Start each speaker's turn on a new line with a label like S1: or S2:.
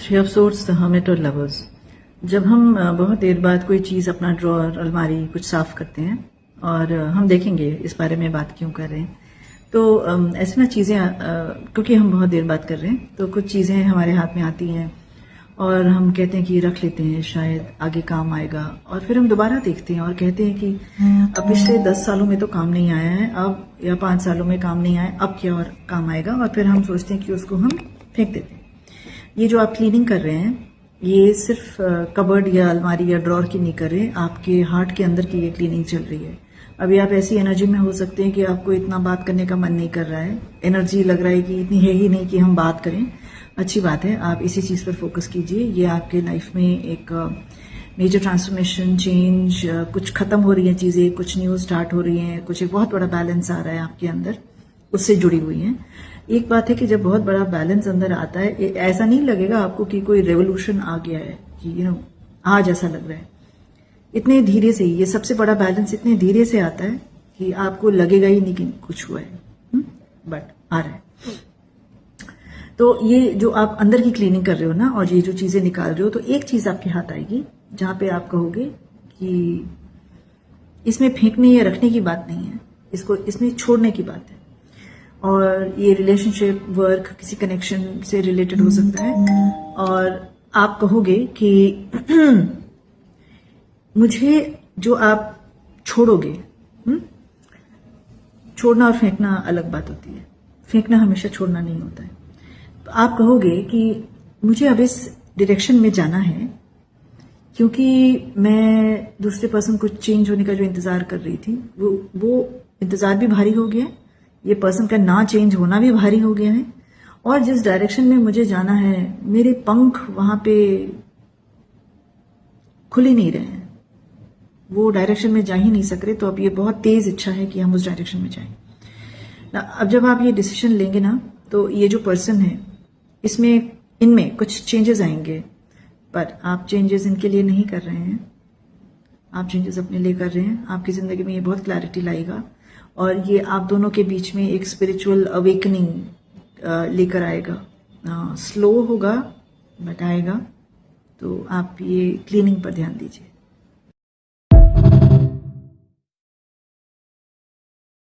S1: Three of swords, the hermit और lovers. जब हम बहुत देर बाद कोई चीज़, अपना ड्रॉअर, अलमारी कुछ साफ करते हैं और हम देखेंगे इस बारे में बात क्यों कर रहे हैं, तो ऐसे ना चीज़ें क्योंकि हम बहुत देर बात कर रहे हैं तो कुछ चीज़ें हमारे हाथ में आती हैं और हम कहते हैं कि रख लेते हैं, शायद आगे काम आएगा, और फिर हम दोबारा देखते हैं और कहते हैं कि अब पिछले 10 सालों में तो काम नहीं आया है, अब या 5 सालों में काम नहीं आया, अब क्या और काम आएगा, और फिर हम सोचते हैं कि उसको हम फेंक देते हैं। ये जो आप क्लीनिंग कर रहे हैं, ये सिर्फ कबर्ड या अलमारी या ड्रॉर की नहीं कर रहे, आपके हार्ट के अंदर की ये क्लीनिंग चल रही है। अभी आप ऐसी एनर्जी में हो सकते हैं कि आपको इतना बात करने का मन नहीं कर रहा है, एनर्जी लग रहा है कि इतनी है ही नहीं कि हम बात करें। अच्छी बात है, आप इसी चीज़ पर फोकस कीजिए। ये आपके लाइफ में एक मेजर ट्रांसफॉर्मेशन, चेंज, कुछ खत्म हो रही हैं चीज़ें, कुछ न्यू स्टार्ट हो रही हैं, कुछ एक बहुत बड़ा बैलेंस आ रहा है आपके अंदर, उससे जुड़ी हुई हैं। एक बात है कि जब बहुत बड़ा बैलेंस अंदर आता है, ऐसा नहीं लगेगा आपको कि कोई रेवोल्यूशन आ गया है, कि आज ऐसा लग रहा है। इतने धीरे से ही ये सबसे बड़ा बैलेंस इतने धीरे से आता है कि आपको लगेगा ही नहीं कि कुछ हुआ है, बट आ रहा है। तो ये जो आप अंदर की क्लीनिंग कर रहे हो ना, और ये जो चीजें निकाल रहे हो, तो एक चीज आपके हाथ आएगी जहां पे आप कहोगे कि इसमें फेंकने या रखने की बात नहीं है, इसमें छोड़ने की बात है। और ये रिलेशनशिप, वर्क, किसी कनेक्शन से रिलेटेड हो सकता है, और आप कहोगे कि मुझे जो आप छोड़ोगे, छोड़ना और फेंकना अलग बात होती है, फेंकना हमेशा छोड़ना नहीं होता है। तो आप कहोगे कि मुझे अब इस डायरेक्शन में जाना है, क्योंकि मैं दूसरे पर्सन को चेंज होने का जो इंतजार कर रही थी, वो इंतजार भी भारी हो गया है, ये पर्सन का ना चेंज होना भी भारी हो गया है, और जिस डायरेक्शन में मुझे जाना है, मेरे पंख वहां पे खुल ही नहीं रहे हैं, वो डायरेक्शन में जा ही नहीं सक रहे। तो अब ये बहुत तेज इच्छा है कि हम उस डायरेक्शन में जाएं ना। अब जब आप ये डिसीजन लेंगे ना, तो ये जो पर्सन है, इनमें कुछ चेंजेस आएंगे, पर आप चेंजेस इनके लिए नहीं कर रहे हैं, आप चेंजेस अपने लिए कर रहे हैं। आपकी जिंदगी में ये बहुत क्लैरिटी लाएगा, और ये आप दोनों के बीच में एक स्पिरिचुअल अवेकनिंग लेकर आएगा। स्लो होगा बट आएगा। तो आप ये क्लीनिंग पर ध्यान दीजिए।